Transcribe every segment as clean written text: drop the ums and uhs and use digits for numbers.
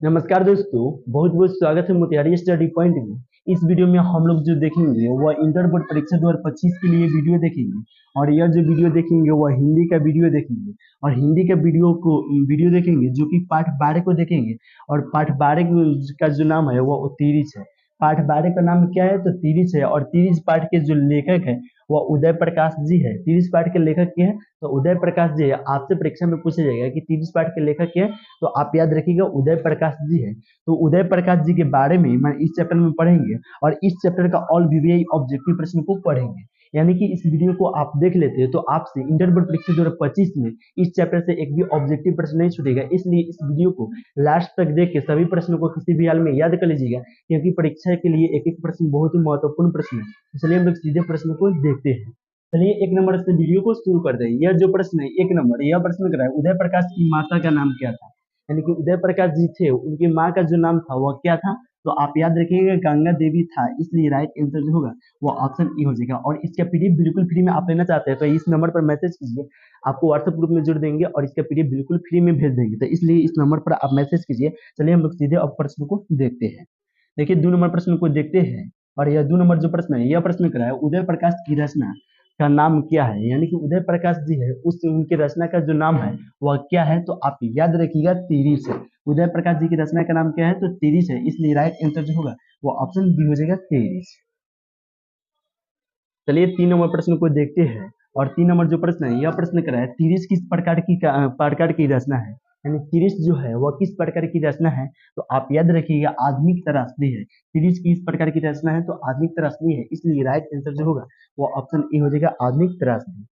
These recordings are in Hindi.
नमस्कार दोस्तों, बहुत बहुत स्वागत है मोतिहारी स्टडी पॉइंट में। इस वीडियो में हम लोग जो देखेंगे वह इंटर बोर्ड परीक्षा 2025 के लिए वीडियो देखेंगे। और यह जो वीडियो देखेंगे वह हिंदी का वीडियो देखेंगे। और हिंदी का वीडियो देखेंगे जो कि पाठ 12 को देखेंगे। और पाठ 12 का जो नाम है वह तिरिच है। पाठ 12 का नाम क्या है? तो तिरिच है। और तिरिच पाठ के जो लेखक है वह उदय प्रकाश जी है। तिरिच पाठ के लेखक क्या है? तो उदय प्रकाश जी है। आपसे परीक्षा में पूछा जाएगा कि तिरिच पाठ के लेखक क्या है, तो आप याद रखिएगा उदय प्रकाश जी है। तो उदय प्रकाश जी के बारे में मैं इस चैप्टर में पढ़ेंगे और इस चैप्टर का ऑल वीवीआई ऑब्जेक्टिव प्रश्न को पढ़ेंगे। यानी कि इस वीडियो को आप देख लेते हैं तो आपसे इंटर बोर्ड परीक्षा 2025 में इस चैप्टर से एक भी ऑब्जेक्टिव प्रश्न नहीं छूटेगा। इसलिए इस वीडियो को लास्ट तक देख के सभी प्रश्नों को किसी भी हाल में याद कर लीजिएगा, क्योंकि परीक्षा के लिए एक एक प्रश्न बहुत ही महत्वपूर्ण प्रश्न है। चलिए हम लोग सीधे प्रश्न को देखते हैं। चलिए एक नंबर से वीडियो को शुरू करते हैं। यह जो प्रश्न है एक नंबर, यह प्रश्न कर रहा है उदय प्रकाश की माता का नाम क्या था। यानी कि उदय प्रकाश जी थे, उनकी माँ का जो नाम था वह क्या था? तो आप याद रखिएगा गंगा देवी था। इसलिए राइट आंसर जो होगा वो ऑप्शन ए हो जाएगा। और इसका पीडीएफ बिल्कुल फ्री में आप लेना चाहते हैं तो इस नंबर पर मैसेज कीजिए, आपको व्हाट्सएप ग्रुप में जोड़ देंगे और इसका पीडीएफ बिल्कुल फ्री में भेज देंगे। तो इसलिए इस नंबर पर आप मैसेज कीजिए। चलिए हम लोग सीधे अब प्रश्न को देखते हैं। देखिए 2 नंबर प्रश्न को देखते हैं। और यह 2 नंबर जो प्रश्न है, यह प्रश्न कर रहा है उदय प्रकाश की रचना का नाम क्या है। यानी कि उदय प्रकाश जी है, उस उनकी रचना का जो नाम है वह क्या है? तो आप याद रखिएगा तिरिच है। उदय प्रकाश जी की रचना का नाम क्या है? तो तिरिच है। इसलिए राइट आंसर जो होगा वो ऑप्शन बी हो जाएगा, तिरिच। चलिए 3 नंबर प्रश्न को देखते हैं। और 3 नंबर जो प्रश्न है, यह प्रश्न कर रहा है तिरिच किस प्रकार की रचना है। यानी तिरिच जो है वह किस प्रकार की रचना है? तो आप याद रखिएगा आधुनिक त्रासदी है। तिरिच किस प्रकार की रचना है? तो आधुनिक त्रासदी है। इसलिए राइट आंसर जो होगा वो ऑप्शन ए हो जाएगा, आधुनिक त्रासदी।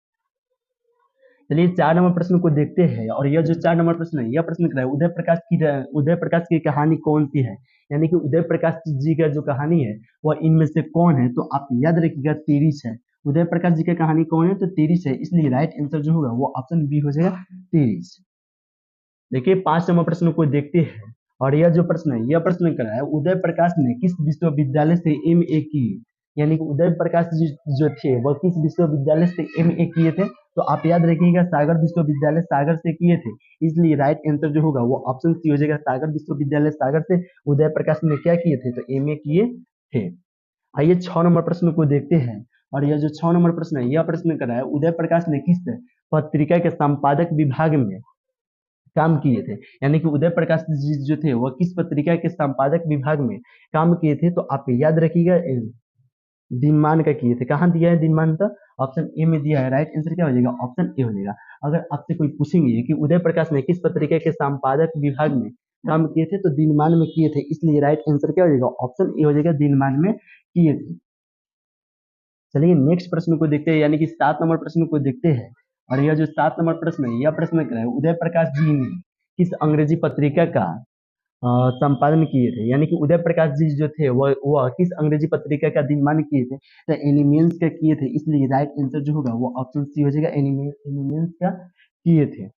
चलिए 4 नंबर प्रश्न को देखते हैं। और यह जो 4 नंबर प्रश्न है, यह प्रश्न कर रहा है उदय प्रकाश की कहानी कौन सी है। यानी कि उदय प्रकाश जी का जो कहानी है वह इनमें से कौन है? तो आप याद रखिएगा तिरिच है। उदय प्रकाश जी की कहानी कौन है? तो तिरिच है। इसलिए राइट आंसर जो होगा वो ऑप्शन बी हो जाएगा, तिरिच। देखिए 5 नंबर प्रश्न को देखते हैं। और यह जो प्रश्न है, यह प्रश्न कर रहा है उदय प्रकाश ने किस विश्वविद्यालय से एमए की। यानी कि उदय प्रकाश जी जो थे वह किस विश्वविद्यालय से एमए किए थे? तो आप याद रखिएगा सागर विश्वविद्यालय सागर से किए थे। इसलिए राइट आंसर जो होगा वो ऑप्शन सी हो जाएगा, सागर विश्वविद्यालय सागर से उदय प्रकाश ने क्या किए थे? तो एमए किए थे। आइए 6 नंबर प्रश्न को देखते हैं। और यह जो 6 नंबर प्रश्न है, यह प्रश्न कर रहा है उदय प्रकाश ने किस पत्रिका के संपादक विभाग में काम किए थे। यानी कि उदय प्रकाश जी जो थे वह किस पत्रिका के संपादक विभाग में काम किए थे? तो आप याद रखिएगा दिनमान का किए थे। कहाँ दिया है दिनमान? तो ऑप्शन ए में दिया है। राइट आंसर क्या हो जाएगा? ऑप्शन ए हो जाएगा। अगर आपसे कोई पूछेंगे कि उदय प्रकाश ने किस पत्रिका के संपादक विभाग में काम किए थे, तो दिनमान में किए थे। इसलिए राइट आंसर क्या हो जाएगा? ऑप्शन ए हो जाएगा, दिनमान में किए थे। चलिए नेक्स्ट प्रश्न को देखते हैं, यानी कि 7 नंबर प्रश्न को देखते हैं। और यह जो 7 नंबर प्रश्न है, यह प्रश्न क्या है उदय प्रकाश जी ने किस अंग्रेजी पत्रिका का संपादन किए थे। यानी कि उदय प्रकाश जी जो थे वह किस अंग्रेजी पत्रिका का दिनमान किए थे? तो एनिमेंस का किए थे। इसलिए राइट आंसर जो होगा वो ऑप्शन सी हो जाएगा, एनिमेंस का किए थे।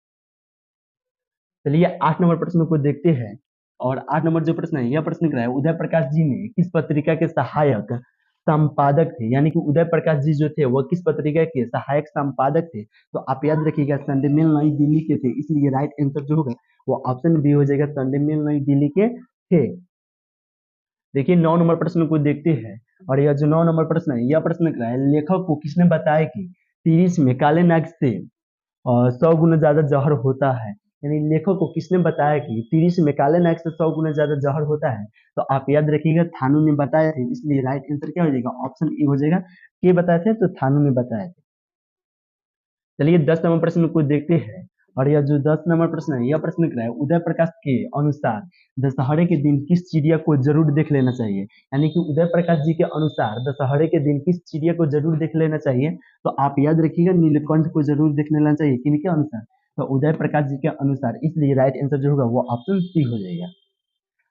चलिए 8 नंबर प्रश्न को देखते हैं। और 8 नंबर जो प्रश्न है, यह प्रश्न क्या है उदय प्रकाश जी ने किस पत्रिका के सहायक संपादक थे। यानी कि उदय प्रकाश जी जो थे वह किस पत्रिका के सहायक संपादक थे? तो आप याद रखिएगा संडे मेल नई दिल्ली के थे। इसलिए राइट आंसर जो होगा वो ऑप्शन बी हो जाएगा, संडे मेल नई दिल्ली के थे। देखिए 9 नंबर प्रश्न को देखते हैं। और यह जो 9 नंबर प्रश्न है, यह प्रश्न क्या है लेखक को किसने बताया कि तिरिच में काले नाग से 100 गुना ज्यादा जहर होता है। यानी लेखक को किसने बताया कि तिरिच में काले नाग से 100 गुना ज्यादा जहर होता है? तो आप याद रखिएगा थानू ने बताया थे। इसलिए राइट आंसर क्या हो जाएगा? ऑप्शन ए हो जाएगा। के बताए थे? तो थानू ने बताया थे। चलिए 10 नंबर प्रश्न को देखते हैं। और यह जो 10 नंबर प्रश्न है, यह प्रश्न क्या है उदय प्रकाश के अनुसार दशहरे के दिन किस चिड़िया को जरूर देख लेना चाहिए। यानी कि उदय प्रकाश जी के अनुसार दशहरे के दिन किस चिड़िया को जरूर देख लेना चाहिए? तो आप याद रखिएगा नीलकंठ को जरूर देख लेना चाहिए। किनके अनुसार? तो उदय प्रकाश जी के अनुसार। इसलिए राइट आंसर जो होगा वो ऑप्शन सी हो जाएगा।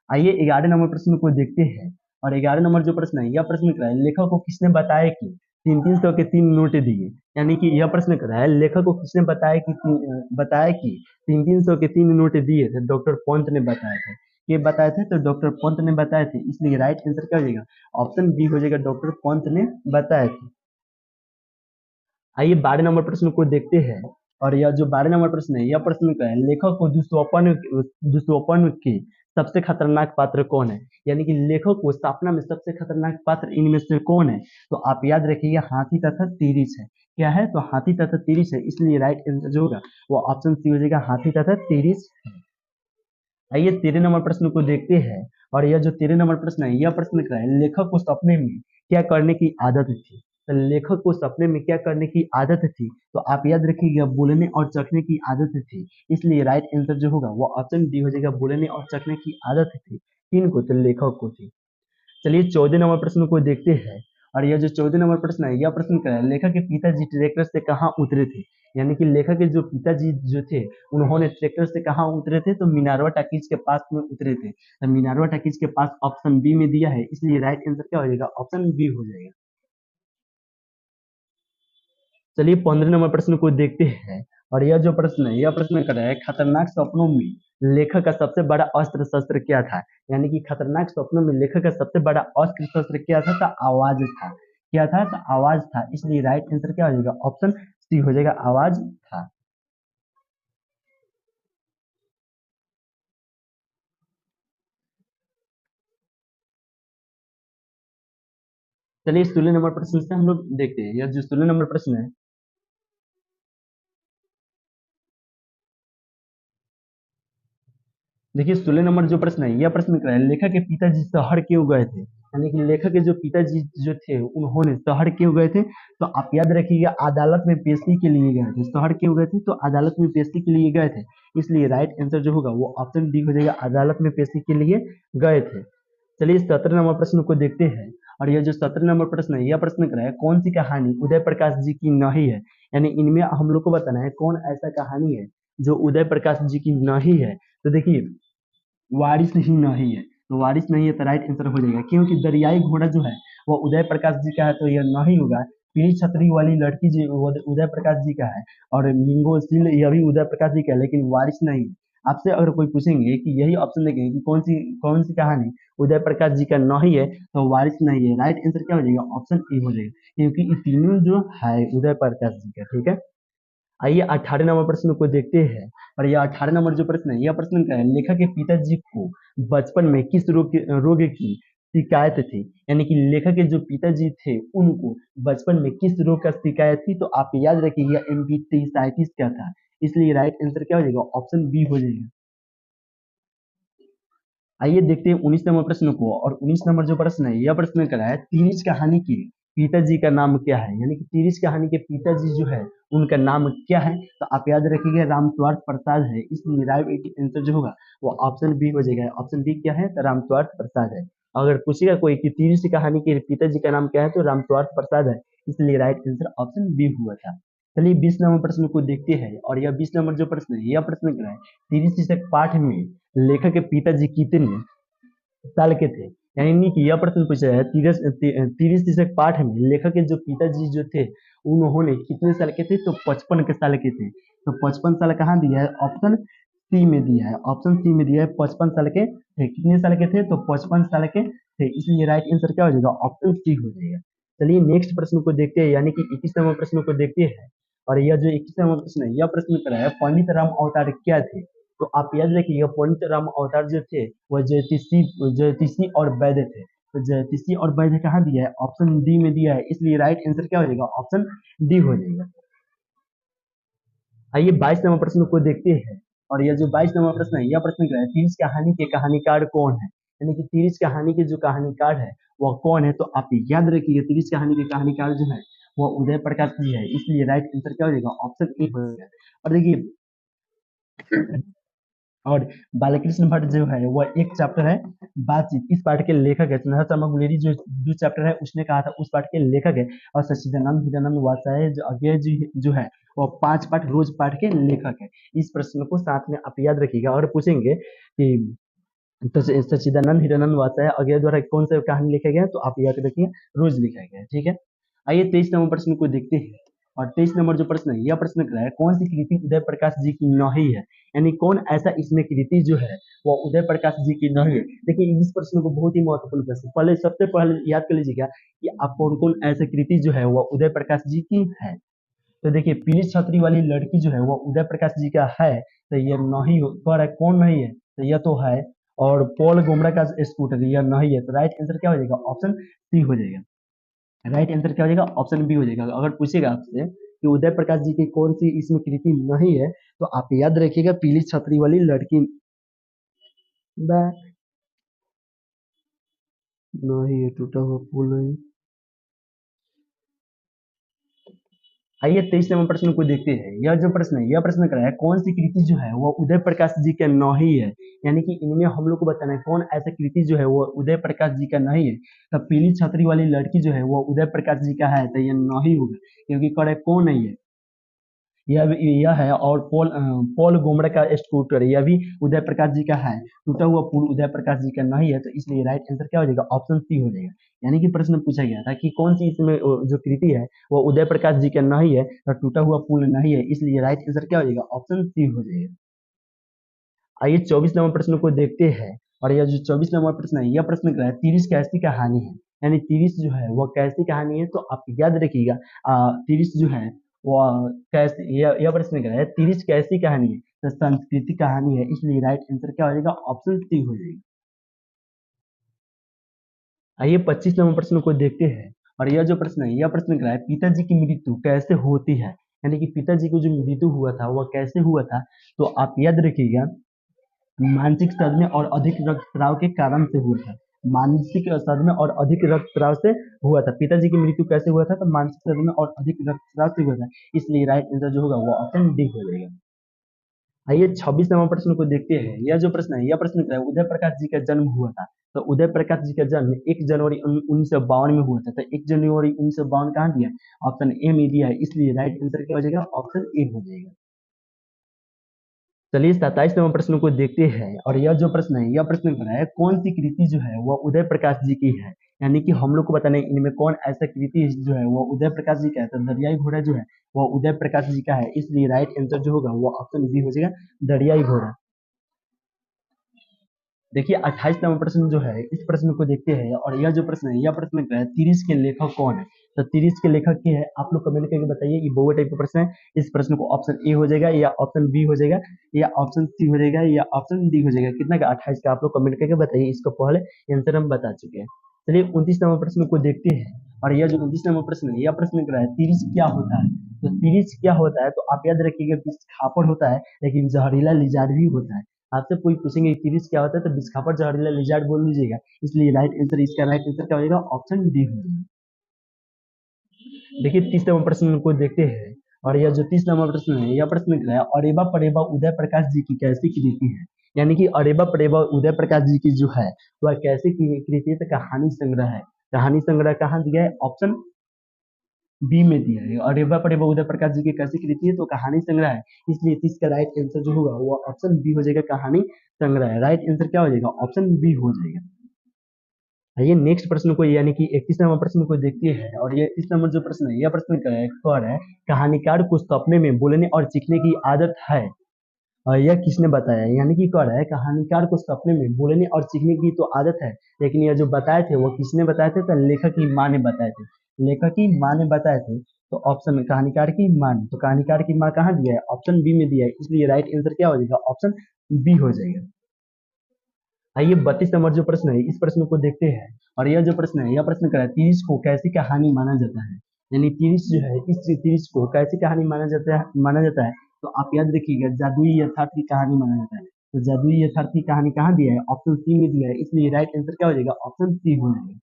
आइए 11 नंबर प्रश्न को देखते हैं। और 11 नंबर जो प्रश्न है, यह प्रश्न क्या है लेखक को किसने बताया कि 300-300 के 3 नोट दिए। यानी कि यह प्रश्न क्या है लेखक को किसने बताया कि 300-300 के 3 नोट दिए थे? डॉक्टर पंत ने बताया थे। ये बताए थे? तो डॉक्टर पंत ने बताए थे। इसलिए राइट आंसर क्या हो जाएगा? ऑप्शन बी हो जाएगा, डॉक्टर पंत ने बताए थे। आइए 12 नंबर प्रश्न को देखते हैं। और यह जो 12 नंबर प्रश्न है, यह प्रश्न क्या है लेखक को दुष्पन्न के सबसे खतरनाक पात्र कौन है, यानी कि लेखक को स्थापना में सबसे खतरनाक पात्र इनमें से कौन है, तो आप याद रखिएगा हाथी तथा तिरिस है। क्या है, तो हाथी तथा तिरिस है, इसलिए राइट आंसर जो होगा वो ऑप्शन सी हो जाएगा, हाथी तथा तिरिस है। आइए 13 नंबर प्रश्न को देखते हैं, और यह जो 13 नंबर प्रश्न है, यह प्रश्न क्या है, लेखक को सपने में क्या करने की आदत थी। तो लेखक को सपने में क्या करने की आदत थी, तो आप याद रखिएगा बोलने और चखने की आदत थी, इसलिए राइट आंसर जो होगा वो ऑप्शन डी हो जाएगा, बोलने और चखने की आदत थी। किनको, तो लेखक को थी। चलिए 14 नंबर प्रश्न को देखते हैं, और यह जो 14 नंबर प्रश्न है, यह प्रश्न क्या है, लेखक के पिताजी ट्रैक्टर से कहाँ उतरे थे, यानी कि लेखक के जो पिताजी जो थे उन्होंने ट्रैक्टर से कहाँ उतरे थे, तो मिनारवा टाकीज के पास में उतरे थे। तो मिनारवा टाकीज के पास ऑप्शन बी में दिया है, इसलिए राइट आंसर क्या हो जाएगा, ऑप्शन बी हो जाएगा। चलिए 15 नंबर प्रश्न को देखते हैं, और यह जो प्रश्न है, यह प्रश्न कर रहा है, खतरनाक सपनों में लेखक का सबसे बड़ा अस्त्र शस्त्र क्या था, यानी कि खतरनाक सपनों में लेखक का सबसे बड़ा अस्त्र शस्त्र क्या था, तो आवाज था। क्या था, तो आवाज था, इसलिए राइट आंसर क्या हो जाएगा, ऑप्शन सी हो जाएगा, आवाज था। चलिए 16 नंबर प्रश्न से हम लोग देखते हैं, यह जो 16 नंबर प्रश्न है, देखिए 16 नंबर जो प्रश्न है, यह प्रश्न क्या है, लेखक के पिताजी शहर क्यों गए थे, यानी कि लेखक के जो पिताजी जो थे उन्होंने शहर क्यों गए थे, तो आप याद रखिएगा अदालत में पेशी के लिए गए थे। शहर क्यों गए थे, तो अदालत में पेशी के लिए गए थे, इसलिए राइट आंसर जो होगा वो ऑप्शन डी हो जाएगा, अदालत में पेशी के लिए गए थे। चलिए 17 नंबर प्रश्न को देखते हैं, और यह जो 17 नंबर प्रश्न है, यह प्रश्न क्या है, कौन सी कहानी उदय प्रकाश जी की नहीं है, यानी इनमें हम लोग को बताना है कौन ऐसा कहानी है जो उदय प्रकाश जी की नहीं है। तो देखिए वारिस ही नहीं है, तो वारिस नहीं है तो राइट आंसर हो जाएगा, क्योंकि दरियाई घोड़ा जो है वो उदय प्रकाश जी का है, तो यह नहीं होगा। पीली छतरी वाली लड़की जी उदय प्रकाश जी का है, और मिंगो सील यह भी उदय प्रकाश जी का है, लेकिन वारिस नहीं है। आपसे अगर कोई पूछेंगे कि यही ऑप्शन देंगे कि कौन सी कहानी उदय प्रकाश जी का नहीं है, तो वारिस नहीं है, राइट आंसर क्या हो जाएगा, ऑप्शन ए हो जाएगा, क्योंकि ये तीनों जो है उदय प्रकाश जी का। ठीक है, आइए 18 नंबर प्रश्न को देखते हैं, और यह 18 नंबर जो प्रश्न है, यह प्रश्न क्या है, लेखक के पिताजी को बचपन में किस रोग की शिकायत थी, यानी कि लेखक के जो पिताजी थे उनको बचपन में किस रोग का शिकायत थी, तो आप याद रखिएगा एम्फिसाइटिस क्या था, इसलिए राइट आंसर क्या हो जाएगा, ऑप्शन बी हो जाएगा। आइए देखते हैं 19 नंबर प्रश्न को, और 19 नंबर जो प्रश्न है, यह प्रश्न क्या है, तिरिच कहानी के पिताजी का नाम क्या है, यानी कि तिरिच कहानी के पिताजी जो है उनका नाम क्या है, तो आप याद रखिएगा रामस्वार्थ प्रसाद है, इसलिए राइट आंसर जो होगा वो ऑप्शन बी हो जाएगा। ऑप्शन बी क्या है, तो रामस्वार्थ प्रसाद है। अगर पूछेगा कोई कि तिरिच कहानी के पिताजी का नाम क्या है, तो रामस्वार्थ प्रसाद है, इसलिए राइट आंसर ऑप्शन बी हुआ था। चलिए 20 नंबर प्रश्न को देखते हैं, और यह 20 नंबर जो प्रश्न है, यह प्रश्न क्या है, तिरिच शीर्षक पाठ में लेखक के पिताजी कितने साल के थे, यानी कि यह प्रश्न पूछा है, तीरिश शीर्षक पाठ में लेखक के जो पिताजी जो थे उन्होंने कितने साल के थे, तो 55 के साल के थे। तो 55 साल कहाँ दिया है, ऑप्शन सी में दिया है, ऑप्शन सी में दिया है 55 साल के थे। कितने साल के थे, तो 55 साल के थे, इसलिए राइट आंसर क्या हो जाएगा, ऑप्शन सी हो जाएगा। चलिए नेक्स्ट प्रश्न को देखते हैं, यानी कि 21 नंबर प्रश्न को देखते हैं, और यह जो 21 नंबर प्रश्न है, यह प्रश्न कर रहा है, पंडित राम अवतार क्या थे, तो आप याद रखिएगा पंडित राम अवतार जो थे वह ज्योतिषी और वैद्य थे। तो ज्योतिषी और वैद्य कहाँ दिया है, ऑप्शन डी में दिया है, इसलिए राइट आंसर क्या हो जाएगा, ऑप्शन डी हो जाएगा। आइए 22 नंबर प्रश्न को देखते हैं, और यह जो 22 नंबर प्रश्न है, यह प्रश्न क्या है, तीरिश कहानी के कहानीकार कौन है, यानी कि तीरिश कहानी के जो कहानीकार है वह कौन है, तो आप याद रखिएगा तीरिश कहानी के कहानीकार जो है वह उदय प्रकाश जी है, इसलिए राइट आंसर क्या हो जाएगा, ऑप्शन ए हो जाएगा। और देखिए और बालकृष्ण भट्ट जो है वह एक चैप्टर है बातचीत, इस पाठ के लेखक है। सुनहरा शर्मा गुलेरी जो चैप्टर है उसने कहा था, उस पाठ के लेखक है। और सच्चिदानंद हिरानंद वात्स्यायन जो अज्ञेय जी जो है वह 5 पाठ रोज पाठ के लेखक है। इस प्रश्न को साथ में आप याद रखिएगा, और पूछेंगे कि तो सच्चिदानंद हिरानंद वात्स्यायन अज्ञेय द्वारा कौन सा कहानी लिखा गया है, तो आप याद रखिए रोज लिखा गया है। ठीक है, आइए 23 नंबर प्रश्न को देखते हैं, और 23 नंबर जो प्रश्न है, यह प्रश्न क्या है, कौन सी कृति उदय प्रकाश जी की नहीं है, यानी कौन ऐसा इसमें कृति जो है वो उदय प्रकाश जी की नहीं है। देखिए इस प्रश्न को बहुत ही महत्वपूर्ण प्रश्न, पहले सबसे पहले याद कर लीजिएगा कि आप कौन कौन ऐसे कृति जो है वो उदय प्रकाश जी की है। तो देखिए पीली छतरी वाली लड़की जो है वो उदय प्रकाश जी का है, तो ये नहीं हो, कह रहा है कौन नहीं है, तो यह तो है, और पॉल गोमड़ा का स्कूटर यह नहीं है, तो राइट आंसर क्या हो जाएगा? ऑप्शन सी हो जाएगा। राइट आंसर क्या हो जाएगा? ऑप्शन बी हो जाएगा। अगर पूछेगा आपसे कि उदय प्रकाश जी की कौन सी इसमें कृति नहीं है, तो आप याद रखिएगा पीली छतरी वाली लड़की नहीं है, टूटा हुआ पुल नहीं। आइए 23 नंबर प्रश्न को देखते हैं। यह जो प्रश्न है, यह प्रश्न कर रहा है कौन सी कृति जो है वो उदय प्रकाश जी का नहीं है, यानी कि इनमें हम लोग को बताना है कौन ऐसा कृति जो है वो उदय प्रकाश जी का नहीं है। तो पीली छतरी वाली लड़की जो है वो उदय प्रकाश जी का है, तो यह नहीं होगा, क्योंकि करेक्ट कौन नहीं है, यह है। और पॉल गोमड़ा का स्कूटर यह भी उदय प्रकाश जी का है। टूटा हुआ पुल उदय प्रकाश जी का नहीं है, तो इसलिए राइट आंसर क्या हो जाएगा? ऑप्शन सी हो जाएगा। यानी कि प्रश्न पूछा गया था कि कौन सी इसमें जो कृति है वो उदय प्रकाश जी का नहीं है, तो टूटा हुआ पुल नहीं है, इसलिए राइट आंसर क्या हो जाएगा? ऑप्शन सी हो जाएगा। आइए 24 नंबर प्रश्न को देखते हैं। और यह जो 24 नंबर प्रश्न है, यह प्रश्न क्या है? तिरिस कैसी कहानी है, यानी तिरिस जो है वह कैसी कहानी है, तो आप याद रखिएगा तिरिस जो है वह कैसे, यह प्रश्न क्या है? तिरिस कैसी कहानी है, तो सांस्कृतिक कहानी है, इसलिए राइट आंसर क्या हो जाएगा? ऑप्शन सी हो जाएगा। आइए 25 नंबर प्रश्न को देखते हैं। और यह जो प्रश्न है, यह प्रश्न क्या है? पिताजी की मृत्यु कैसे होती है, यानी कि पिताजी को जो मृत्यु हुआ था वह कैसे हुआ था, तो आप याद रखिएगा मानसिक सदमे और अधिक रक्तस्राव के कारण से हुआ था। मानसिक सदमे और अधिक रक्तस्राव से हुआ था। पिताजी की मृत्यु कैसे हुआ था? तो मानसिक सदमे और अधिक रक्तस्राव से हुआ था, इसलिए राइट आंसर जो होगा वो ऑप्शन डी हो जाएगा। आइए 26 नंबर प्रश्न को देखते हैं। यह जो प्रश्न है, यह प्रश्न क्या है? उदय प्रकाश जी का जन्म हुआ था, तो उदय प्रकाश जी का जन्म 1 जनवरी 1952 में हुआ था, तो 1 जनवरी 1952 कहाँ दिया? ऑप्शन ए में दिया है, इसलिए राइट आंसर क्या हो जाएगा? ऑप्शन ए हो जाएगा। चलिए 27 नंबर प्रश्न को देखते हैं। और यह जो प्रश्न है, यह प्रश्न कर रहा है कौन सी कृति जो है वह उदय प्रकाश जी की है, यानी कि हम लोग को बताना है इनमें कौन ऐसा कृति जो है वह उदय प्रकाश जी का है, तो दरियाई घोड़ा जो है वह उदय प्रकाश जी का है, इसलिए राइट आंसर जो होगा वो ऑप्शन बी हो जाएगा, दरियाई घोड़ा। देखिए 28 नंबर प्रश्न जो है, इस प्रश्न को देखते हैं। और यह जो प्रश्न है, यह प्रश्न क्या है? तिरिस के लेखक कौन है, तो तिरिस के लेखक के है, आप लोग कमेंट करके बताइए। ये बहु टाइप का प्रश्न है, इस प्रश्न को ऑप्शन ए हो जाएगा या ऑप्शन बी हो जाएगा या ऑप्शन सी हो जाएगा या ऑप्शन डी हो जाएगा। कितना का? 28 का। आप लोग कमेंट करके बताइए, इसको पहले आंसर हम बता चुके हैं। चलिए 29 नंबर प्रश्न को देखते हैं। और यह जो 29 नंबर प्रश्न है, यह प्रश्न क्या है? तिरिस क्या होता है, तो तिरिस क्या होता है, तो आप याद रखिएगा बिस्खापड़ होता है, लेकिन जहरीला लिजार्ड भी होता है। आपसे कोई पूछेंगे तिरिस क्या होता है, तो बिस्खापड़ जहरीला लिजार्ड बोल दीजिएगा, इसलिए राइट आंसर, इसका राइट आंसर क्या हो जाएगा? ऑप्शन डी हो जाएगा। देखिए 30 नंबर प्रश्न को देखते हैं। और यह जो 30 नंबर प्रश्न है, यह प्रश्न क्या है? अरेबा परेबा उदय प्रकाश जी की कैसी कृति है, यानी कि अरेबा परेबा उदय प्रकाश जी की जो है वह कैसी कृति है, तो कहानी संग्रह है। कहानी संग्रह कहाँ दिया है? ऑप्शन बी में दिया है। अरेबा परेबा उदय प्रकाश जी की कैसी कृति है, तो कहानी संग्रह है, इसलिए इसका राइट आंसर जो होगा वो ऑप्शन बी हो जाएगा, कहानी संग्रह है। राइट आंसर क्या हो जाएगा? ऑप्शन बी हो जाएगा। आइए नेक्स्ट प्रश्न को, यानी कि 31 नंबर प्रश्न को देखते हैं। और ये 31 नंबर जो प्रश्न है, यह प्रश्न क्या है? कौन है? कहानीकार को सपने में बोलने और सीखने की आदत है, और यह किसने बताया? यानी कि कौन है? कहानीकार को सपने में बोलने और सीखने की तो आदत है, लेकिन यह जो बताए थे वो किसने बताए थे? तो लेखक की माँ ने बताए थे। लेखक की माँ ने बताए थे, तो ऑप्शन कहानीकार की माँ ने, तो कहानीकार की माँ कहाँ दिया है? ऑप्शन बी में दिया है, इसलिए राइट आंसर क्या हो जाएगा? ऑप्शन बी हो जाएगा। आइए 32 नंबर जो प्रश्न है, इस प्रश्न को देखते हैं। और यह जो प्रश्न है, यह प्रश्न क्या है? तीरिश को कैसी कहानी माना जाता है, यानी तीरिश जो है, इस तीरिश को कैसी कहानी माना जाता है, तो आप याद रखिएगा जादुई यथार्थ की कहानी माना जाता है। तो जादुई यथार्थ की कहानी कहाँ दिया है? ऑप्शन सी में दिया है, इसलिए राइट आंसर क्या हो जाएगा? ऑप्शन सी हो जाएगा।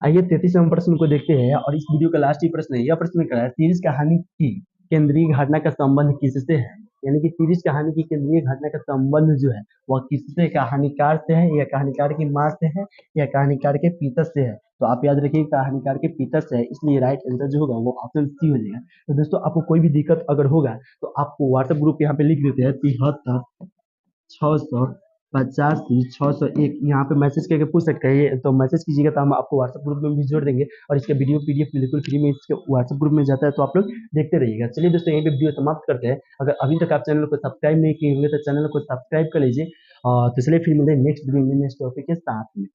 आइए 33 नंबर प्रश्न को देखते हैं। और इस वीडियो का लास्ट ही प्रश्न है, यह प्रश्न क्या है? तीरिश कहानी की केंद्रीय घटना का संबंध किससे है, यानी कि तीरिश कहानी की केंद्रीय घटना का संबंध जो है वह किससे? कहानीकार से है, या कहानीकार की माँ से है, या कहानीकार के पिता से है, तो आप याद रखिए कहानीकार के पिता से है, इसलिए राइट आंसर जो होगा वो ऑप्शन सी हो जाएगा। तो दोस्तों आपको कोई भी दिक्कत अगर होगा तो आपको व्हाट्सएप ग्रुप यहाँ पे लिख देते हैं 73 685 601, यहाँ पे मैसेज करके पूछ सकते हैं। तो मैसेज कीजिएगा तो हम आपको व्हाट्सएप ग्रुप में भी जोड़ देंगे, और इसका वीडियो पीडीएफ बिल्कुल फ्री में इसके व्हाट्सएप ग्रुप में जाता है, तो आप लोग देखते रहिएगा। चलिए दोस्तों यहीं पे वीडियो समाप्त करते हैं। अगर अभी तक आप चैनल को सब्सक्राइब नहीं किए होंगे तो चैनल को सब्सक्राइब कर लीजिए। तो चलिए फिर मिलते हैं नेक्स्ट वीडियो में नेक्स्ट टॉपिक के साथ में।